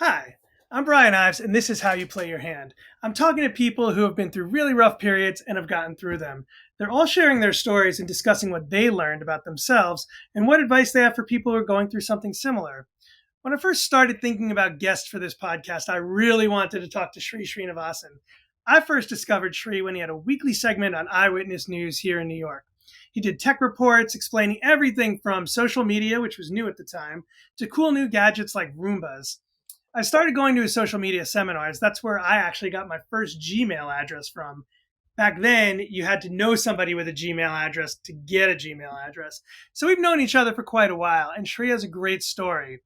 Hi, I'm Brian Ives, and this is How You Play Your Hand. I'm talking to people who have been through really rough periods and have gotten through them. They're all sharing their stories and discussing what they learned about themselves and what advice they have for people who are going through something similar. When I first started thinking about guests for this podcast, I really wanted to talk to Sree Sreenivasan. I first discovered Sree when he had a weekly segment on Eyewitness News here in New York. He did tech reports explaining everything from social media, which was new at the time, to cool new gadgets like Roombas. I started going to his social media seminars. That's where I actually got my first Gmail address from. Back then, you had to know somebody with a Gmail address to get a Gmail address. So we've known each other for quite a while, and Shree has a great story.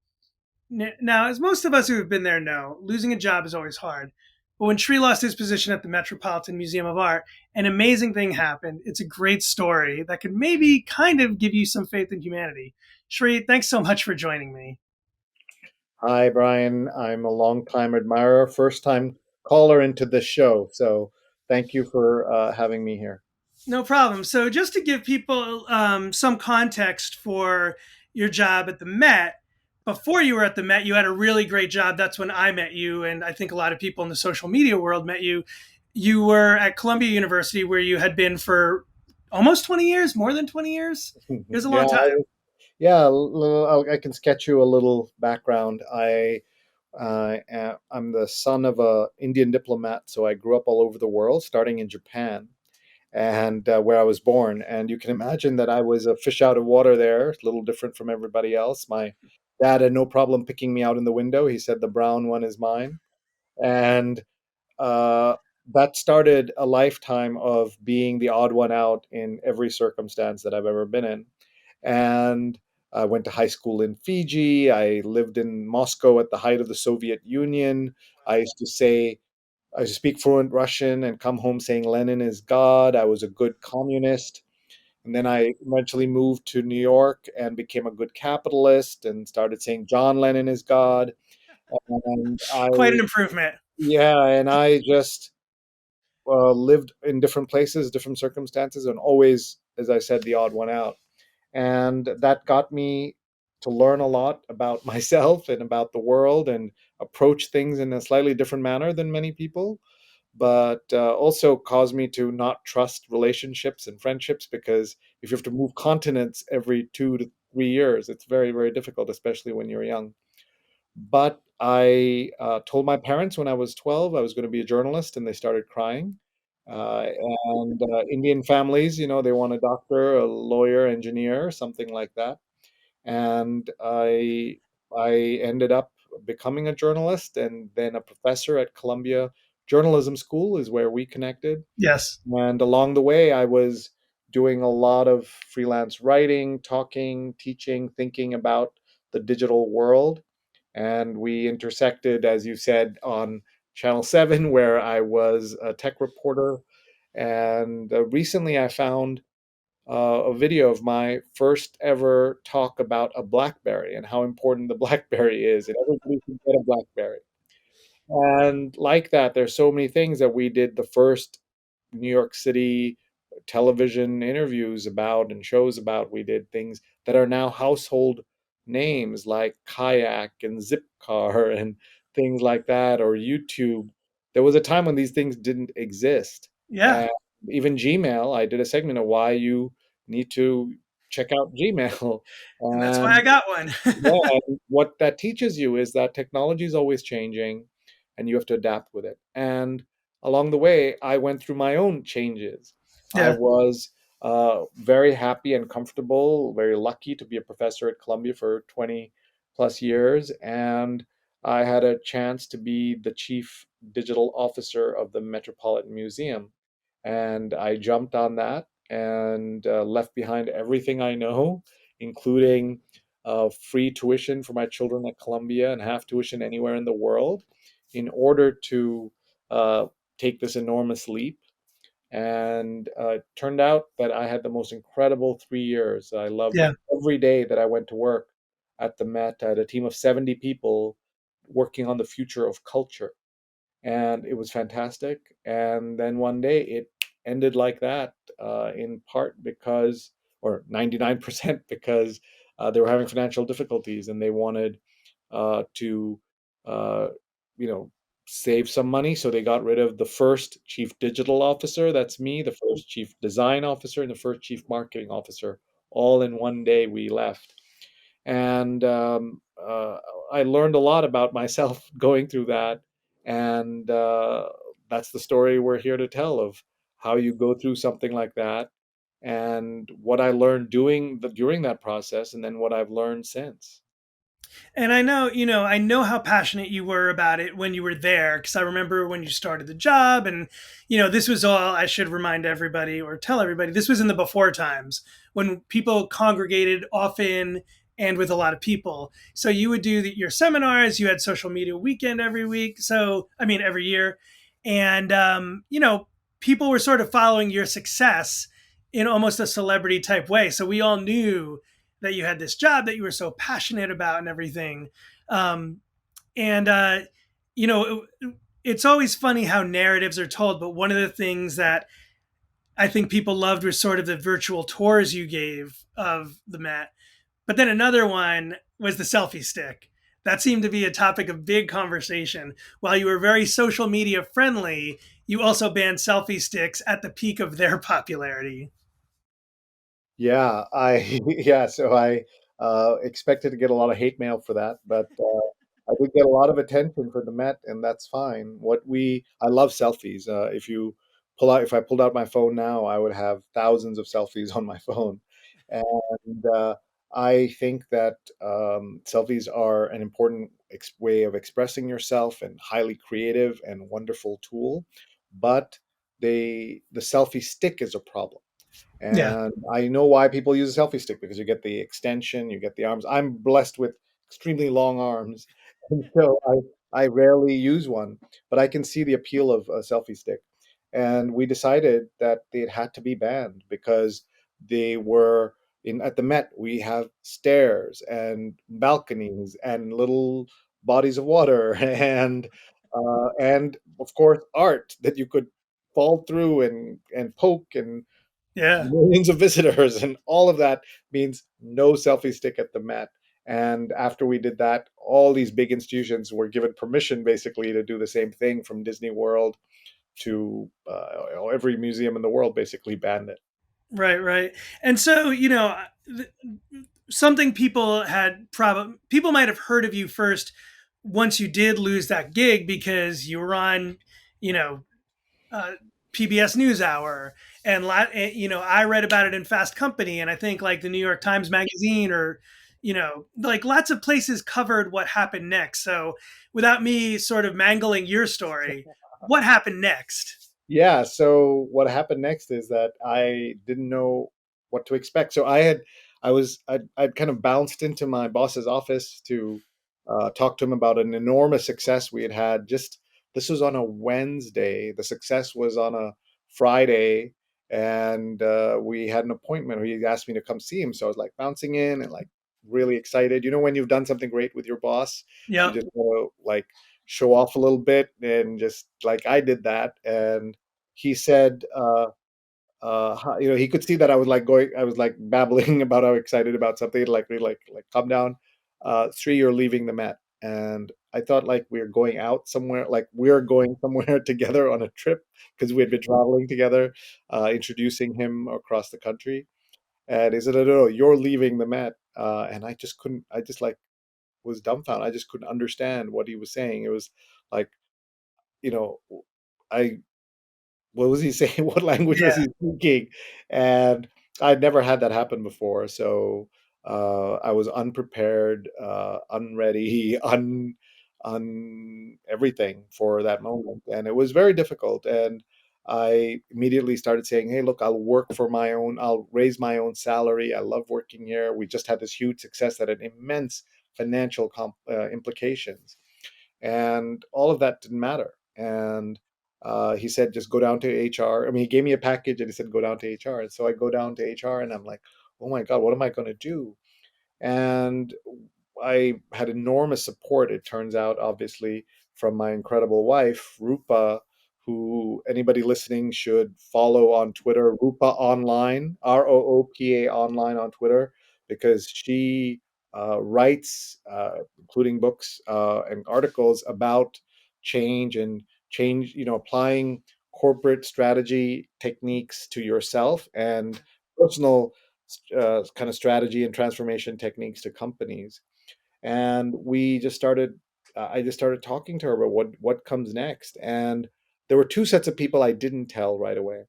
Now, as most of us who have been there know, losing a job is always hard. But when Shree lost his position at the Metropolitan Museum of Art, an amazing thing happened. It's a great story that could maybe kind of give you some faith in humanity. Shree, thanks so much for joining me. Hi, Brian. I'm a longtime admirer, first time caller into this show. So thank you for having me here. No problem. So, just to give people some context for your job at the Met, before you were at the Met, you had a really great job. That's when I met you, and I think a lot of people in the social media world met you. You were at Columbia University, where you had been for almost 20 years, more than 20 years. It was a long Yeah, time. I can sketch you a little background. I'm the son of a Indian diplomat, so I grew up all over the world, starting in Japan and where I was born. And you can imagine that I was a fish out of water there, a little different from everybody else. My dad had no problem picking me out in the window. He said the brown one is mine. And uh, that started a lifetime of being the odd one out in every circumstance that I've ever been in. And I went to high school in Fiji. I lived in Moscow at the height of the Soviet Union. I used to say, I used to speak fluent Russian and come home saying Lenin is God. I was a good communist. And then I eventually moved to New York and became a good capitalist and started saying John Lennon is God. And Quite an improvement. I just lived in different places, different circumstances, and always, as I said, the odd one out. And that got me to learn a lot about myself and about the world and approach things in a slightly different manner than many people, but also caused me to not trust relationships and friendships because if you have to move continents every 2 to 3 years, it's very, very difficult, especially when you're young. But I told my parents when I was 12 I was going to be a journalist, and they started crying. Uh, and Indian families, they want a doctor, a lawyer, engineer, something like that. And I ended up becoming a journalist and then a professor at Columbia Journalism School is where we connected. Yes. And along the way, I was doing a lot of freelance writing, talking, teaching, thinking about the digital world. And we intersected, as you said, on Channel 7, where I was a tech reporter. And recently I found a video of my first ever talk about a BlackBerry and how important the BlackBerry is, and everybody should get a BlackBerry. And like that, there's so many things that we did the first New York City television interviews about and shows about. We did things that are now household names like Kayak and Zipcar and things like that, or YouTube. There was a time when these things didn't exist. Yeah. And even Gmail, I did a segment of why you need to check out Gmail. And that's why I And got one. yeah, and what that teaches you is that technology is always changing and you have to adapt with it. And along the way, I went through my own changes. I Yeah. was very happy and comfortable, very lucky to be a professor at Columbia for 20 plus years. And I had a chance to be the chief digital officer of the Metropolitan Museum. And I jumped on that and left behind everything I know, including free tuition for my children at Columbia and half tuition anywhere in the world, in order to uh, take this enormous leap. And it turned out that I had the most incredible 3 years. I loved Yeah. every day that I went to work at the Met. I had a team of 70 people working on the future of culture, and it was fantastic. And then one day it ended like that, in part because, or 99% because they were having financial difficulties and they wanted to uh, you know, save some money. So they got rid of the first chief digital officer, that's me, the first chief design officer, and the first chief marketing officer. All in one day, we left. And I learned a lot about myself going through that. And that's the story we're here to tell of how you go through something like that and what I learned during that process, and then what I've learned since. And I know, I know how passionate you were about it when you were there, because I remember when you started the job. And, this was all, I should remind everybody or tell everybody, this was in the before times when people congregated often and with a lot of people. So you would do your seminars, you had social media weekend every week. So, I mean, every year. And, people were sort of following your success in almost a celebrity type way. So we all knew that you had this job that you were so passionate about and everything. Um, and, you know, it's always funny how narratives are told, but one of the things that I think people loved was sort of the virtual tours you gave of the Met. But then another one was the selfie stick. That seemed to be a topic of big conversation. While you were very social media friendly, you also banned selfie sticks at the peak of their popularity. Yeah, I yeah, so I expected to get a lot of hate mail for that, but I did get a lot of attention for the Met, and that's fine. I love selfies. If I pulled out my phone now, I would have thousands of selfies on my phone, and I think that selfies are an important way of expressing yourself and highly creative and wonderful tool, but the selfie stick is a problem. Yeah. And I know why people use a selfie stick, because you get the extension, you get the arms. I'm blessed with extremely long arms, and so I rarely use one, but I can see the appeal of a selfie stick. And we decided that it had to be banned because they were in at the Met. We have stairs and balconies and little bodies of water and of course art that you could fall through and poke, and Yeah. millions of visitors, and all of that means no selfie stick at the Met. And after we did that, all these big institutions were given permission basically to do the same thing, from Disney World to every museum in the world basically banned it. Right, right. And so, something people might have heard of you first once you did lose that gig because you were on, you know, uh, PBS NewsHour, and I read about it in Fast Company, and I think like the New York Times Magazine, or like lots of places covered what happened next. So, without me sort of mangling your story, what happened next? Yeah, so what happened next is that I didn't know what to expect. So I'd kind of bounced into my boss's office to talk to him about an enormous success we had had. Just this was on a Wednesday. The success was on a Friday, and we had an appointment. He asked me to come see him, so I was like bouncing in and like really excited. You know, when you've done something great with your boss, you Yep. just want to like show off a little bit, and just like I did that. And he said, he could see that I was like babbling about how excited about something, like really like calm down, Sree, you're leaving the Met. And I thought like we are going out somewhere, like we're going somewhere together on a trip, because we had been traveling together, introducing him across the country. And he said, no, no, you're leaving the Met. And I just couldn't, I just like was dumbfounded. I just couldn't understand what he was saying. It was like, you know, I what was he saying? What language was Yeah. he speaking? And I'd never had that happen before, so I was unprepared, unready, un everything for that moment, and it was very difficult. And I immediately started saying, "Hey, look, I'll work for my own. I'll raise my own salary. I love working here. We just had this huge success that had immense financial implications." And all of that didn't matter. And he said, just go down to HR. I mean, he gave me a package and he said, go down to HR. And so I go down to HR and I'm like, oh my God, what am I going to do? And I had enormous support, it turns out, obviously, from my incredible wife, Rupa, who anybody listening should follow on Twitter, Rupa Online, Roopa Online on Twitter, because she writes, including books and articles about change and change, applying corporate strategy techniques to yourself and personal kind of strategy and transformation techniques to companies. And we just started, I just started talking to her about what comes next. And there were two sets of people I didn't tell right away.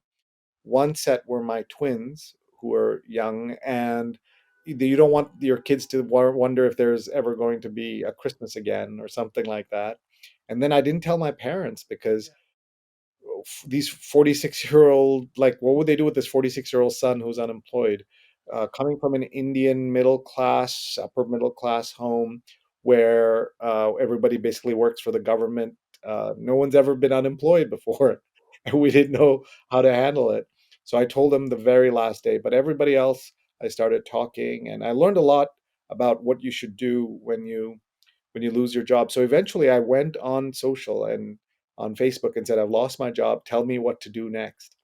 One set were my twins who are young, and you don't want your kids to wonder if there's ever going to be a Christmas again or something like that. And then I didn't tell my parents because Yeah. these 46-year-old, like, what would they do with this 46-year-old son who's unemployed, coming from an Indian middle class, upper middle class home where everybody basically works for the government. No one's ever been unemployed before, and we didn't know how to handle it. So I told them the very last day, but everybody else, I started talking, and I learned a lot about what you should do when you lose your job. So eventually I went on social and on Facebook and said, I've lost my job. Tell me what to do next.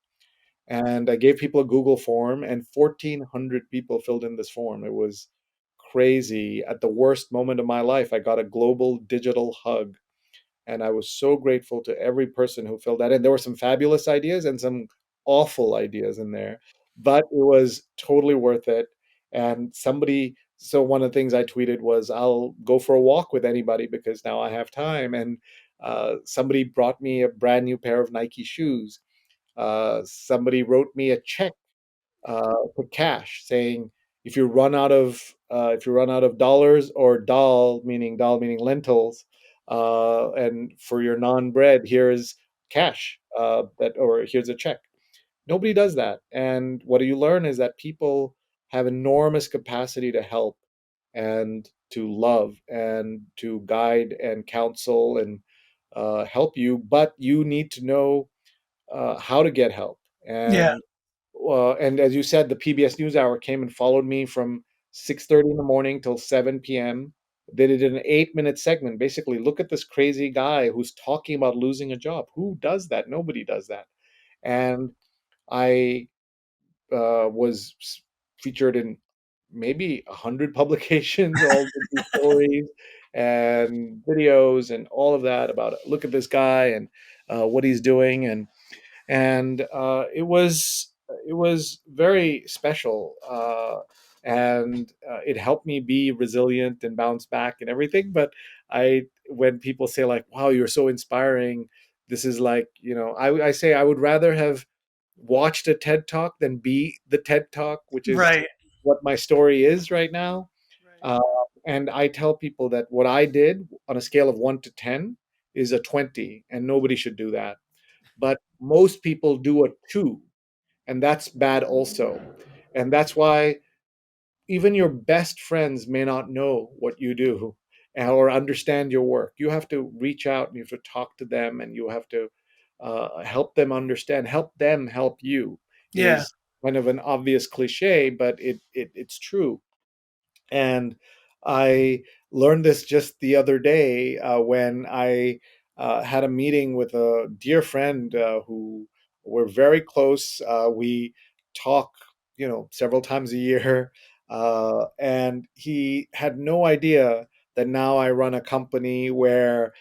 And I gave people a Google form, and 1,400 people filled in this form. It was crazy. At the worst moment of my life, I got a global digital hug. And I was so grateful to every person who filled that in. There were some fabulous ideas and some awful ideas in there, but it was totally worth it. And so one of the things I tweeted was, I'll go for a walk with anybody because now I have time. And somebody brought me a brand new pair of Nike shoes. Somebody wrote me a check for cash, saying if you run out of dollars, or dal meaning lentils, and for your non bread, here is cash, or here's a check. Nobody does that, and what you learn is that people have enormous capacity to help and to love and to guide and counsel and help you, but you need to know how to get help. Yeah. And as you said, the PBS NewsHour came and followed me from 6:30 in the morning till 7 p.m. They did an 8-minute segment. Basically, look at this crazy guy who's talking about losing a job. Who does that? Nobody does that. And I was featured in maybe 100 publications, all with these stories and videos and all of that about, look at this guy and what he's doing. And it was very special, and it helped me be resilient and bounce back and everything. But I when people say, like, wow, you're so inspiring, this is like, I say I would rather have watched a TED talk than be the TED talk, which is Right. what my story is right now. Right. uh, and I tell people that what I did on a scale of 1 to 10 is a 20, and nobody should do that. But most people do a 2, and that's bad also. And that's why even your best friends may not know what you do or understand your work. You have to reach out and you have to talk to them, and you have to help them understand, help them help you, Yeah. is kind of an obvious cliche, but it's true. And I learned this just the other day when I had a meeting with a dear friend who we're very close. We talk, several times a year. And he had no idea that now I run a company where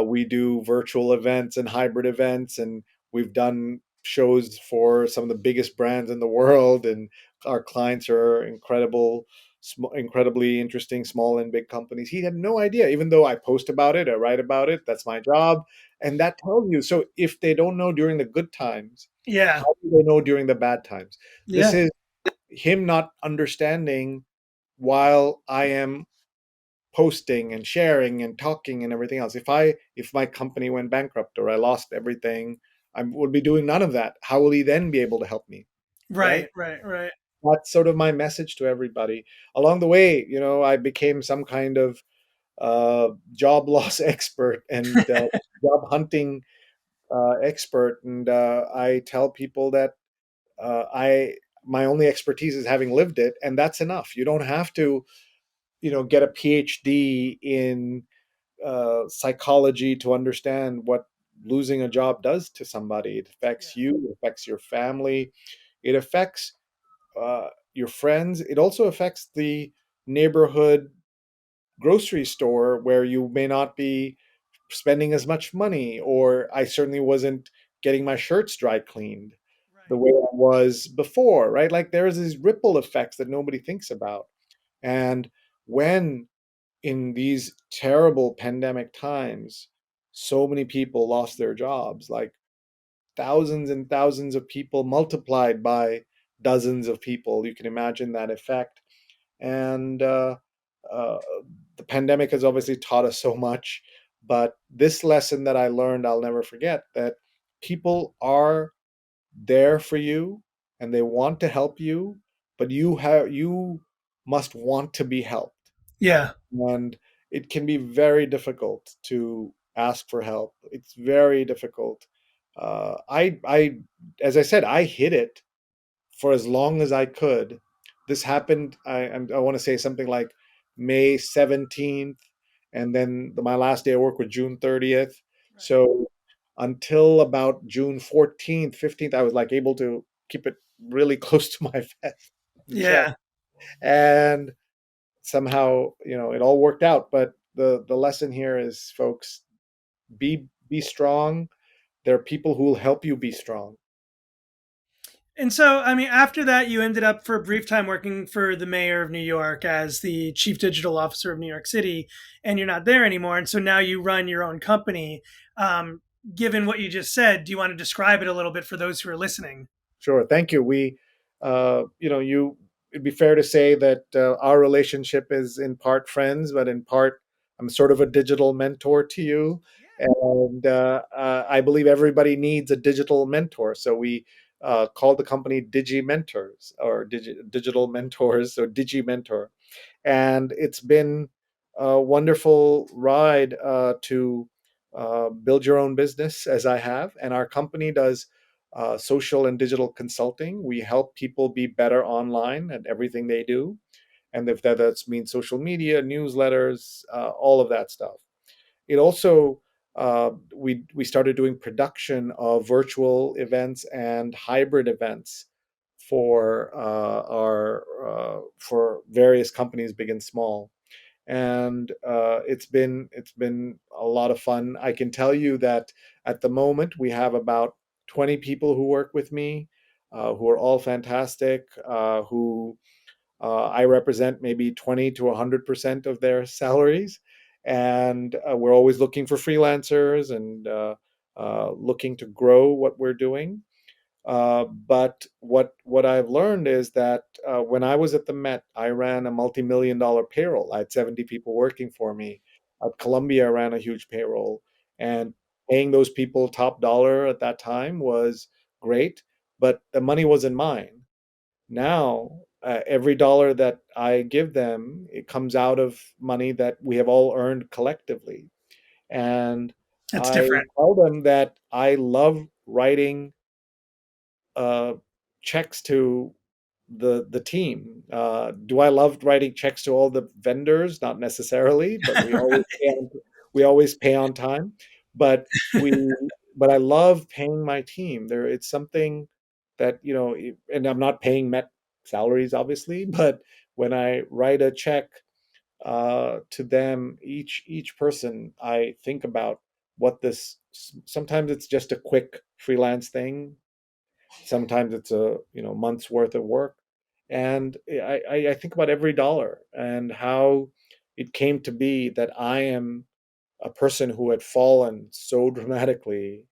we do virtual events and hybrid events. And we've done shows for some of the biggest brands in the world. And our clients are incredibly interesting small and big companies. He had no idea, even though I post about it, I write about it. That's my job. And that tells you. So if they don't know during the good times, Yeah. how do they know during the bad times? This Yeah. is him not understanding while I am posting and sharing and talking and everything else. If my company went bankrupt or I lost everything, I would be doing none of that. How will he then be able to help me? Right? Right. Right. Right. That's sort of my message to everybody. Along the way, I became some kind of job loss expert and job hunting expert, and I tell people that I my only expertise is having lived it, and that's enough. You don't have to, get a PhD in psychology to understand what losing a job does to somebody. It Yeah. affects you, it affects your family, it affects your friends. It also affects the neighborhood grocery store where you may not be spending as much money, or I certainly wasn't getting my shirts dry cleaned the Right. way I was before, right? Like there's these ripple effects that nobody thinks about. And when in these terrible pandemic times, so many people lost their jobs, like thousands and thousands of people multiplied by dozens of people. You can imagine that effect. And uh, the pandemic has obviously taught us so much. But this lesson that I learned, I'll never forget, that people are there for you and they want to help you, but you must want to be helped. Yeah. And it can be very difficult to ask for help. It's very difficult. As I said, I hid it for as long as I could. This happened. I want to say something like May 17th, and then my last day of work was June 30th. Right. So until about June 14th, 15th, I was like able to keep it really close to my chest, Yeah. and somehow it all worked out. But the lesson here is, folks, be strong. There are people who will help you be strong. And so, I mean, after that, you ended up for a brief time working for the mayor of New York as the chief digital officer of New York City, and you're not there anymore. And so now you run your own company. Um, Given what you just said, do you want to describe it a little bit for those who are listening? Sure, thank you. You, it'd be fair to say that our relationship is in part friends, but in part, I'm sort of a digital mentor to you, Yeah. and I believe everybody needs a digital mentor. So we call the company Digi Mentors, or Digital Mentors, so Digi Mentor, and it's been a wonderful ride to build your own business as I have. And our company does social and digital consulting. We help people be better online at everything they do, and if that's means social media, newsletters, all of that stuff. It also we started doing production of virtual events and hybrid events for our for various companies, big and small. And it's been a lot of fun. I can tell you that at the moment we have about 20 people who work with me, who are all fantastic, who I represent maybe 20 to 100% of their salaries. And we're always looking for freelancers and looking to grow what we're doing. But what I've learned is that when I was at the Met, I ran a multi-million-dollar payroll. I had 70 people working for me. At Columbia, I ran a huge payroll, and paying those people top dollar at that time was great, but the money wasn't mine. Now, every dollar that I give them, it comes out of money that we have all earned collectively. And That's I different. tell them that I love writing uh, checks to the team. Do I love writing checks to all the vendors? Not necessarily, but we always pay on time. But we but I love paying my team. It's something that and I'm not paying Met salaries, obviously, but when I write a check to them, each person, I think about what this. Sometimes it's just a quick freelance thing. Sometimes it's a month's worth of work, and I think about every dollar and how it came to be that I am a person who had fallen so dramatically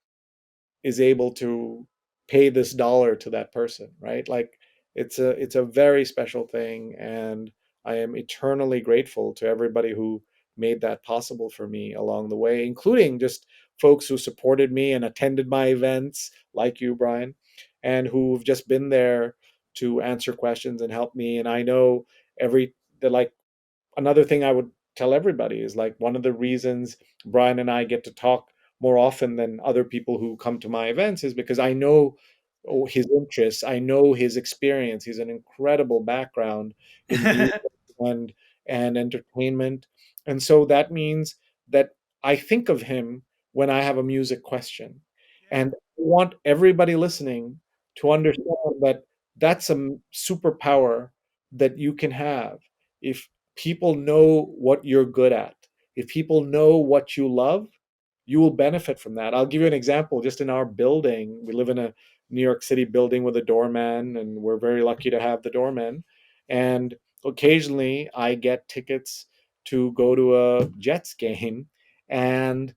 is able to pay this dollar to that person, right? Like it's a very special thing, and I am eternally grateful to everybody who made that possible for me along the way, including just folks who supported me and attended my events, like you, Brian, and who've just been there to answer questions and help me. And I know every they're like another thing I would tell everybody is, like, one of the reasons Brian and I get to talk more often than other people who come to my events is because I know his interests, I know his experience. He's an incredible background in music and entertainment, and so that means that I think of him when I have a music question, Yeah. and I want everybody listening to understand that that's a superpower that you can have if people know what you're good at, if people know what you love, you will benefit from that. I'll give you an example. Just in our building, we live in a New York City building with a doorman, and we're very lucky to have the doorman. And occasionally I get tickets to go to a Jets game. And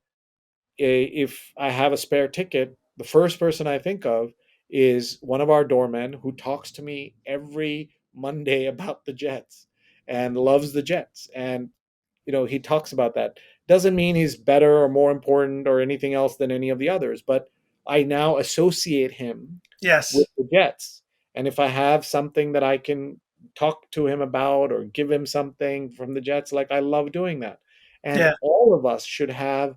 if I have a spare ticket, the first person I think of is one of our doormen who talks to me every Monday about the Jets and loves the Jets. And he talks about that. Doesn't mean he's better or more important or anything else than any of the others, but I now associate him with Yes. the Jets. And if I have something that I can talk to him about or give him something from the Jets, like, I love doing that. And Yeah. all of us should have,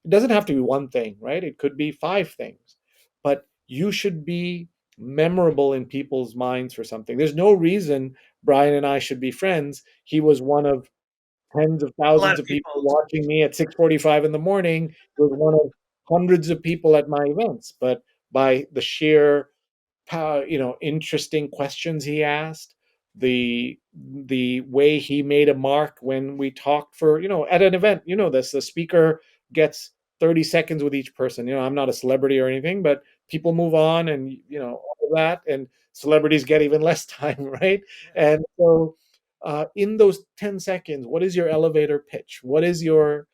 it doesn't have to be one thing, right? It could be five things, but you should be memorable in people's minds for something. There's no reason Brian and I should be friends. He was one of tens of A lot thousands of of people people. watching me at 6:45 in the morning. He was one of hundreds of people at my events, but by the sheer interesting questions he asked, the way he made a mark when we talked for, at an event, this, the speaker gets 30 seconds with each person. I'm not a celebrity or anything, but people move on, and all of that, and celebrities get even less time, right? And so in those 10 seconds, what is your elevator pitch? What is your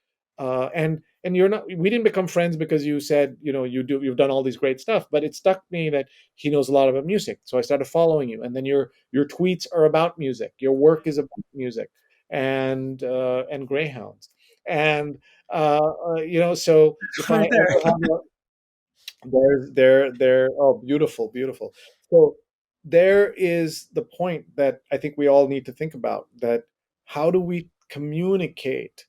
and you're not we didn't become friends because you said, you've done all these great stuff, but it stuck me that he knows a lot about music. So I started following you, and then your tweets are about music. Your work is about music, and greyhounds, and So if I Right there. ever have a, there, oh, beautiful, beautiful. So there is the point that I think we all need to think about. That how do we communicate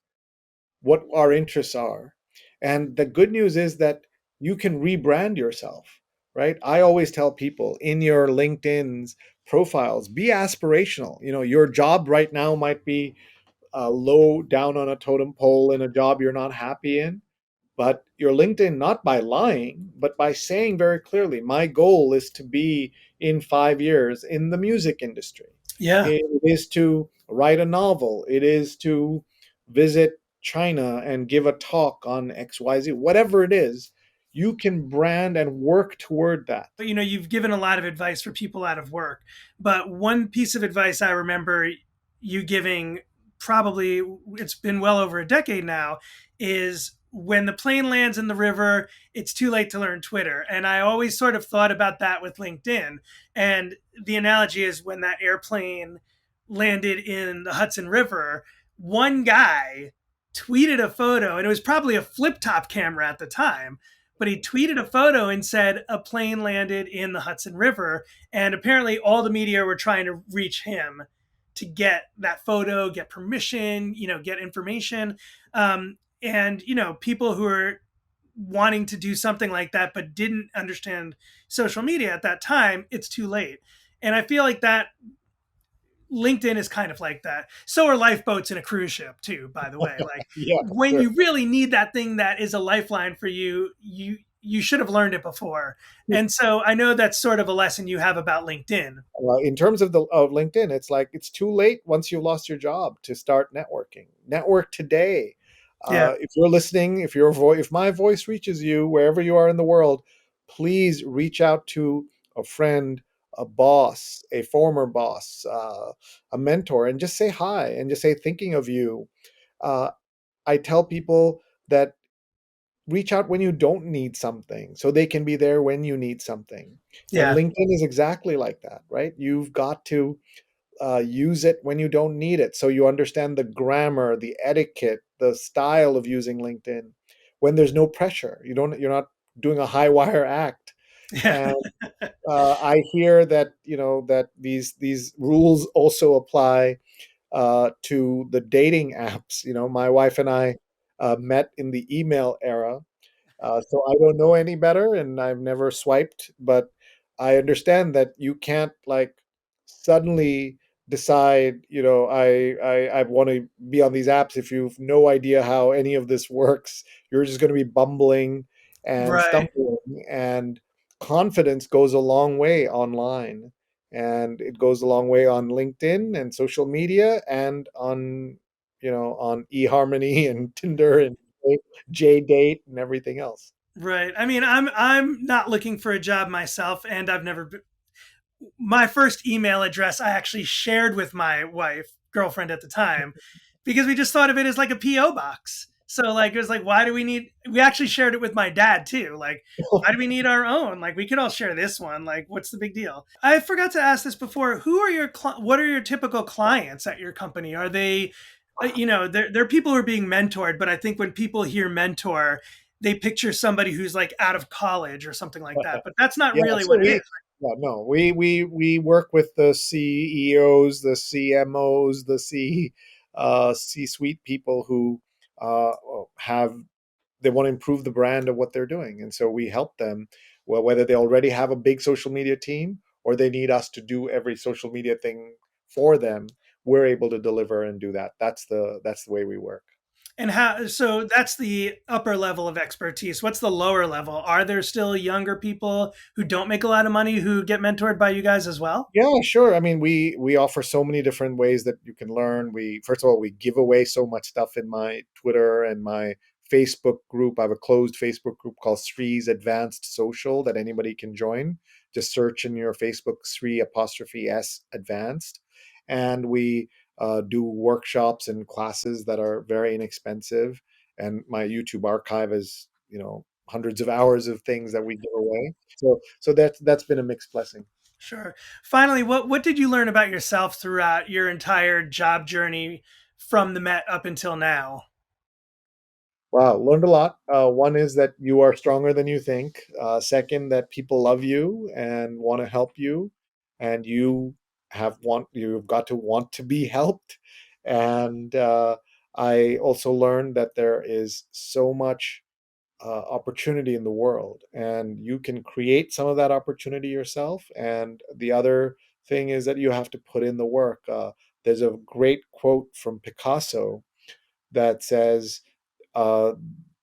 what our interests are? And the good news is that you can rebrand yourself, right? I always tell people, in your LinkedIn's profiles, be aspirational. Your job right now might be low down on a totem pole in a job you're not happy in, but your LinkedIn, not by lying, but by saying very clearly, my goal is to be in 5 years in the music industry. Yeah. It is to write a novel. It is to visit China and give a talk on XYZ, whatever it is, you can brand and work toward that. But you've given a lot of advice for people out of work. But one piece of advice I remember you giving, probably it's been well over a decade now, is when the plane lands in the river, it's too late to learn Twitter. And I always sort of thought about that with LinkedIn. And the analogy is when that airplane landed in the Hudson River, one guy tweeted a photo, and it was probably a flip top camera at the time, but he tweeted a photo and said a plane landed in the Hudson River. And apparently, all the media were trying to reach him to get that photo, get permission, get information. And, people who are wanting to do something like that but didn't understand social media at that time, it's too late. And I feel like that LinkedIn is kind of like that. So are lifeboats in a cruise ship too, by the way. Like, Yeah, when sure. you really need that thing that is a lifeline for you, you should have learned it before. And so I know that's sort of a lesson you have about LinkedIn. In terms of LinkedIn, it's like it's too late once you've lost your job to start networking. Network today. Yeah. If you're listening, if my voice reaches you wherever you are in the world, please reach out to a friend, a boss, a former boss, a mentor, and just say hi and just say thinking of you. Uh, I tell people that reach out when you don't need something so they can be there when you need something. And Yeah. LinkedIn is exactly like that, right? You've got to use it when you don't need it. So you understand the grammar, the etiquette, the style of using LinkedIn when there's no pressure. You're not doing a high wire act. Yeah. And I hear that, that these rules also apply to the dating apps. My wife and I met in the email era, so I don't know any better, and I've never swiped, but I understand that you can't like suddenly decide, I want to be on these apps if you've no idea how any of this works. You're just going to be bumbling and Right. stumbling, and confidence goes a long way online. and it goes a long way on LinkedIn and social media and on on eHarmony and Tinder and JDate and everything else. Right. I mean, I'm not looking for a job myself, and I've never been, my first email address I actually shared with my wife, girlfriend at the time, because we just thought of it as like a PO box. So like it was like, why do we need? We actually shared it with my dad too. Like, why do we need our own? Like, we could all share this one. Like, what's the big deal? I forgot to ask this before. Who are your what are your typical clients at your company? Are they, they're people who are being mentored, but I think when people hear mentor, they picture somebody who's like out of college or something like that. But that's not Yeah, really so what it is. no, we work with the CEOs, the CMOs, the C-suite people who uh, have they want to improve the brand of what they're doing, and so we help them. Well, whether they already have a big social media team or they need us to do every social media thing for them, we're able to deliver and do that. That's the way we work. And how, so that's the upper level of expertise. What's the lower level? Are there still younger people who don't make a lot of money who get mentored by you guys as well? Yeah, sure. I mean, we offer so many different ways that you can learn. We first of all we give away so much stuff in my Twitter and my Facebook group. I have a closed Facebook group called Sree's Advanced Social that anybody can join. Just search in your Facebook Sree apostrophe S Advanced, and we do workshops and classes that are very inexpensive. And my YouTube archive is hundreds of hours of things that we give away. So that's been a mixed blessing. Sure. Finally, what did you learn about yourself throughout your entire job journey from the Met up until now? Wow, learned a lot. One is that you are stronger than you think. Second, that people love you and want to help you, and you've got to want to be helped. And I also learned that there is so much opportunity in the world, and you can create some of that opportunity yourself. And the other thing is that you have to put in the work. There's a great quote from Picasso that says, uh,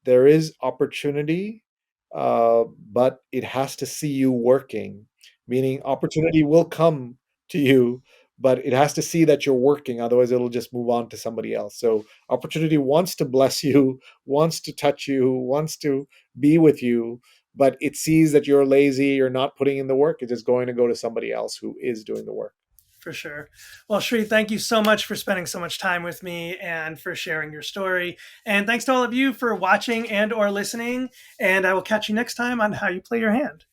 there is opportunity, but it has to see you working, meaning opportunity will come to you, but it has to see that you're working. Otherwise, it'll just move on to somebody else. So, opportunity wants to bless you, wants to touch you, wants to be with you, but it sees that you're lazy, you're not putting in the work. It's just going to go to somebody else who is doing the work. For sure. Well, Sri, thank you so much for spending so much time with me and for sharing your story. And thanks to all of you for watching and or listening. And I will catch you next time on How You Play Your Hand.